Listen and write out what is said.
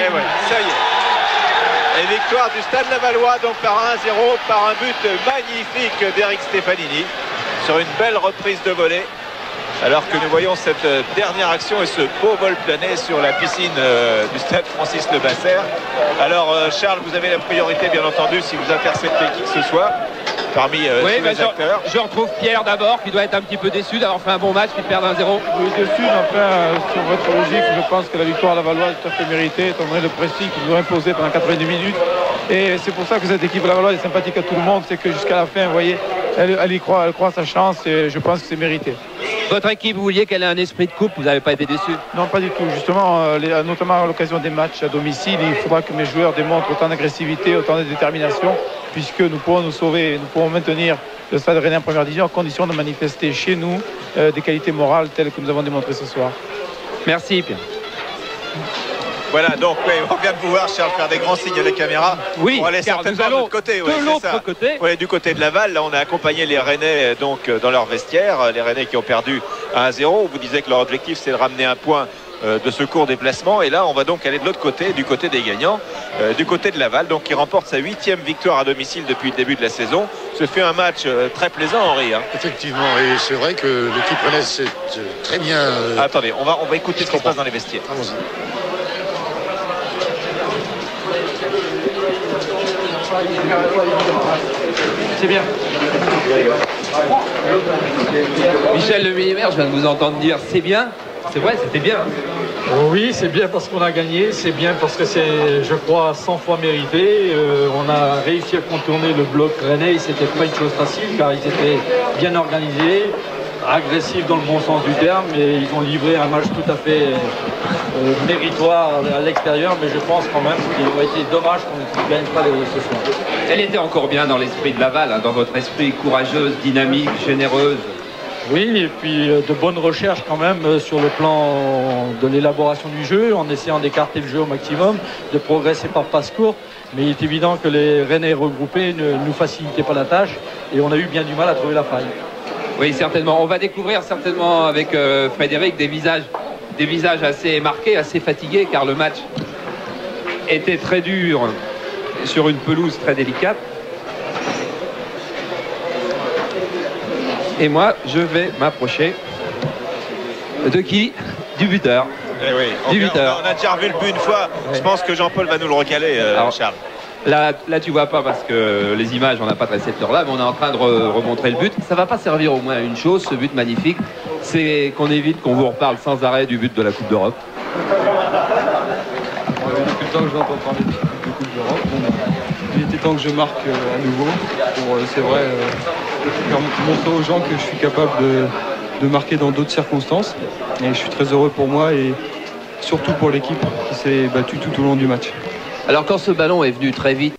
Et ouais, ça y est. Et victoire du Stade Lavallois, donc par 1-0, par un but magnifique d'Eric Stefanini sur une belle reprise de volée. Alors que nous voyons cette dernière action et ce beau vol plané sur la piscine du stade Francis Lebasser. Alors Charles, vous avez la priorité bien entendu si vous interceptez qui que ce soit parmi tous les acteurs. Je retrouve Pierre d'abord qui doit être un petit peu déçu d'avoir fait un bon match puis de perdre 1-0. Oui, déçu, enfin, sur votre logique, je pense que la victoire Lavallois est tout à fait méritée, étant donné le pressing qu'ils nous ont imposé pendant 90 minutes. Et c'est pour ça que cette équipe Lavallois est sympathique à tout le monde, c'est que jusqu'à la fin, vous voyez, elle croit à sa chance et je pense que c'est mérité. Votre équipe, vous vouliez qu'elle ait un esprit de coupe, vous n'avez pas été déçu? Non, pas du tout. Justement, notamment à l'occasion des matchs à domicile, il faudra que mes joueurs démontrent autant d'agressivité, autant de détermination, puisque nous pourrons nous sauver, nous pourrons maintenir le Stade Rennais en première division à condition de manifester chez nous des qualités morales telles que nous avons démontrées ce soir. Merci Pierre. Voilà, donc oui, on vient de vous voir, Charles, faire des grands signes à la caméra. Oui, on allait certainement de l'autre côté. De l'autre côté. Oui, du côté de Laval, là on a accompagné les Rennais donc, dans leur vestiaire. Les Rennais qui ont perdu 1-0. On vous disait que leur objectif c'est de ramener un point de ce court déplacement. Et là on va donc aller de l'autre côté, du côté des gagnants, du côté de Laval, donc qui remporte sa 8e victoire à domicile depuis le début de la saison. Ce fait un match très plaisant, Henri. Hein. Effectivement, et c'est vrai que l'équipe Rennais c'est très bien. Attendez, on va écouter ce qui se passe dans les vestiaires. C'est bien. Michel Le Millimaire, je viens de vous entendre dire c'est bien. C'est vrai, c'était bien. Oui, c'est bien parce qu'on a gagné, c'est bien parce que c'est, je crois, 100 fois mérité. On a réussi à contourner le bloc rennais, c'était pas une chose facile car ils étaient bien organisés, agressifs dans le bon sens du terme et ils ont livré un match tout à fait méritoire à l'extérieur, mais je pense quand même qu'il aurait été dommage qu'on ne gagne pas ce soir. Elle était encore bien dans l'esprit de Laval, hein, dans votre esprit, courageuse, dynamique, généreuse. Oui, et puis de bonnes recherches quand même sur le plan de l'élaboration du jeu, en essayant d'écarter le jeu au maximum, de progresser par passe courte. Mais il est évident que les Rennais regroupés ne nous facilitaient pas la tâche et on a eu bien du mal à trouver la faille. Oui, certainement. On va découvrir certainement avec Frédéric des visages assez marqués, assez fatigués, car le match était très dur sur une pelouse très délicate. Et moi, je vais m'approcher de qui? Du buteur. Eh oui, on a déjà revu le but une fois. Ouais. Je pense que Jean-Paul va nous le recaler, Charles. Là, tu vois pas parce que les images, on n'a pas de récepteur là, mais on est en train de remontrer le but. Ça va pas servir au moins à une chose, ce but magnifique, c'est qu'on évite qu'on vous reparle sans arrêt du but de la Coupe d'Europe. Depuis le temps que j'entends parler de Coupe d'Europe, il était temps que je marque à nouveau pour, c'est vrai, montrer aux gens que je suis capable de marquer dans d'autres circonstances. Et je suis très heureux pour moi et surtout pour l'équipe qui s'est battue tout au long du match. Alors quand ce ballon est venu très vite,